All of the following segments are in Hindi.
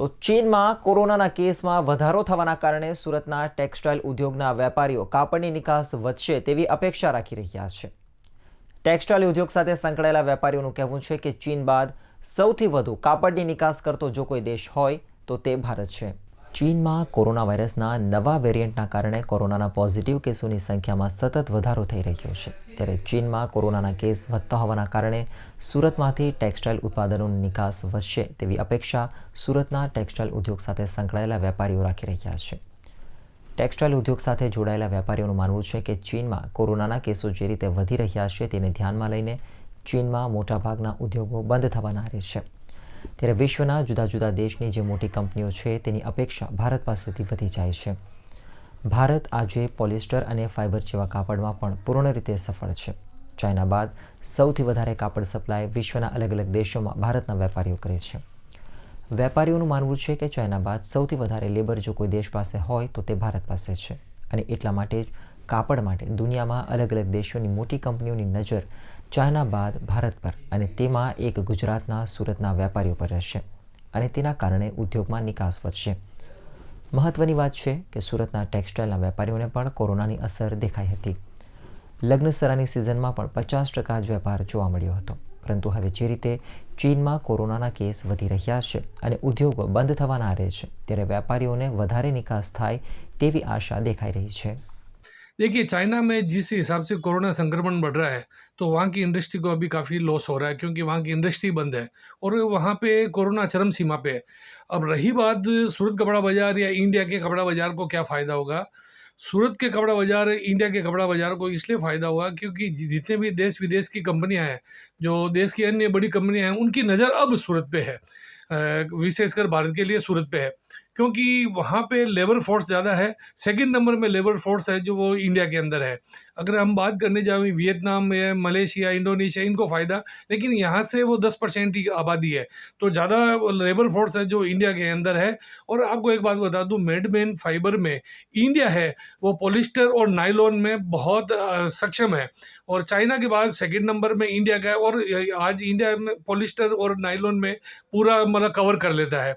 તો ચીનમાં કોરોનાના કેસમાં વધારો થવાના કારણે સુરતના ટેક્સટાઇલ ઉદ્યોગના વેપારીઓ કાપડની નિકાસ વધશે તેવી અપેક્ષા રાખી રહ્યા છે। ટેક્સટાઇલ ઉદ્યોગ સાથે સંકળાયેલા વેપારીઓનું કહેવું છે કે ચીન બાદ સૌથી વધુ કાપડની નિકાસ કરતો જો કોઈ દેશ હોય તો તે ભારત છે। ચીનમાં કોરોના વાયરસના નવા વેરિયન્ટના કારણે કોરોનાના પોઝિટિવ કેસોની સંખ્યામાં સતત વધારો થઈ રહ્યો છે। ત્યારે ચીનમાં કોરોનાના કેસ વધતા હોવાના કારણે સુરતમાંથી ટેક્સટાઇલ ઉત્પાદનોની નિકાસ વધશે તેવી અપેક્ષા સુરતના ટેક્સટાઇલ ઉદ્યોગ સાથે સંકળાયેલા વેપારીઓ રાખી રહ્યા છે। ટેક્સટાઇલ ઉદ્યોગ સાથે જોડાયેલા વેપારીઓનું માનવું છે કે ચીનમાં કોરોનાના કેસો જે રીતે વધી રહ્યા છે તેને ધ્યાનમાં લઈને ચીનમાં મોટાભાગના ઉદ્યોગો બંધ થવાના આરે છે। ત્યારે વિશ્વના જુદા જુદા દેશની જે મોટી કંપનીઓ છે તેની અપેક્ષા ભારત પાસેથી વધી જાય છે। ભારત આજે પોલિસ્ટર અને ફાઇબર જેવા કાપડમાં પણ પૂર્ણ રીતે સફળ છે। ચાઇના બાદ સૌથી વધારે કાપડ સપ્લાય વિશ્વના અલગ અલગ દેશોમાં ભારતના વેપારીઓ કરે છે। વેપારીઓનું માનવું છે કે ચાઇના બાદ સૌથી વધારે લેબર જો કોઈ દેશ પાસે હોય તો તે ભારત પાસે છે અને એટલા માટે જ કાપડ માટે દુનિયામાં અલગ અલગ દેશોની મોટી કંપનીઓની નજર ચાઇના બાદ ભારત પર અને તેમાં એક ગુજરાતના સુરતના વેપારીઓ પર રહેશે અને તેના કારણે ઉદ્યોગમાં નિકાસ વધશે। મહત્વની વાત છે કે સુરતના ટેક્સટાઇલના વેપારીઓને પણ કોરોનાની અસર દેખાઈ હતી। લગ્નસરાની સિઝનમાં પણ 50% જ વેપાર જોવા મળ્યો હતો, પરંતુ હવે જે રીતે ચીનમાં કોરોનાના કેસ વધી રહ્યા છે અને ઉદ્યોગો બંધ થવાના આરે છે ત્યારે વેપારીઓને વધારે નિકાસ થાય તેવી આશા દેખાઈ રહી છે। देखिए, चाइना में जिस हिसाब से कोरोना संक्रमण बढ़ रहा है तो वहाँ की इंडस्ट्री को अभी काफ़ी लॉस हो रहा है, क्योंकि वहाँ की इंडस्ट्री बंद है और वहाँ पे कोरोना चरम सीमा पे है। अब रही बात सूरत कपड़ा बाज़ार या इंडिया के कपड़ा बाज़ार को क्या फ़ायदा होगा। सूरत के कपड़ा बाज़ार इंडिया के कपड़ा बाज़ार को इसलिए फ़ायदा हुआ क्योंकि जितने भी देश विदेश की कंपनियां हैं, जो देश की अन्य बड़ी कंपनियां हैं, उनकी नज़र अब सूरत पे है। विशेषकर भारत के लिए सूरत पे है, क्योंकि वहाँ पे लेबर फोर्स ज़्यादा है। सेकंड नंबर में लेबर फोर्स है जो वो इंडिया के अंदर है। अगर हम बात करने जाएँ वियतनाम या मलेशिया, इंडोनेशिया, इनको फ़ायदा, लेकिन यहाँ से वो 10% ही आबादी है, तो ज़्यादा लेबर फोर्स है जो इंडिया के अंदर है। और आपको एक बात बता दूँ, मेडमेन फाइबर में इंडिया है वो पॉलिस्टर और नायलॉन में बहुत सक्षम है, और चाइना के बाद सेकंड नंबर में इंडिया का है। और आज इंडिया में पॉलिस्टर और नायलॉन में पूरा मतलब कवर कर लेता है।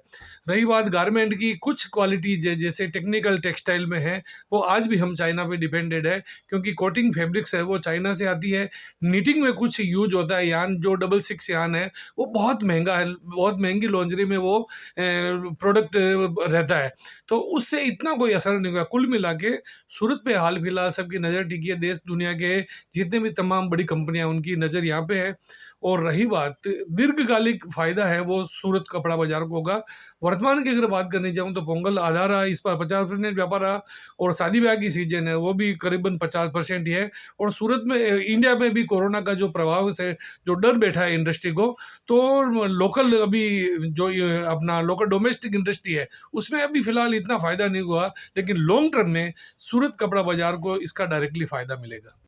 रही बात गारमेंट की, कुछ क्वालिटी जैसे टेक्निकल टेक्सटाइल में है वो आज भी हम चाइना पे डिपेंडेड है, क्योंकि कोटिंग फैब्रिक्स है वो चाइना से आती है। नीटिंग में कुछ यूज होता है, यान जो 66 यान है वो बहुत महंगा है, बहुत महंगी लॉन्जरी में वो प्रोडक्ट रहता है, तो उससे इतना कोई असर नहीं हुआ। कुल मिला के सूरत पे हाल फिलहाल सबकी नज़र टिकी है। देश दुनिया के जितने भी तमाम बड़ी कंपनियां उनकी नज़र यहाँ पे है। और रही बात दीर्घकालिक फ़ायदा है वो सूरत कपड़ा बाज़ार को होगा। वर्तमान की अगर बात करने जाऊँ तो पोंगल आधा रहा, इस पर 50% व्यापार रहा, और शादी ब्याह की सीजन है वो भी करीबन 50% ही है। और सूरत में इंडिया में भी कोरोना का जो प्रभाव से जो डर बैठा है इंडस्ट्री को, तो लोकल अभी जो अपना लोकल डोमेस्टिक इंडस्ट्री है उसमें अभी फ़िलहाल इतना फ़ायदा नहीं हुआ, लेकिन लॉन्ग टर्म में सूरत कपड़ा बाज़ार को इसका डायरेक्टली फ़ायदा मिलेगा।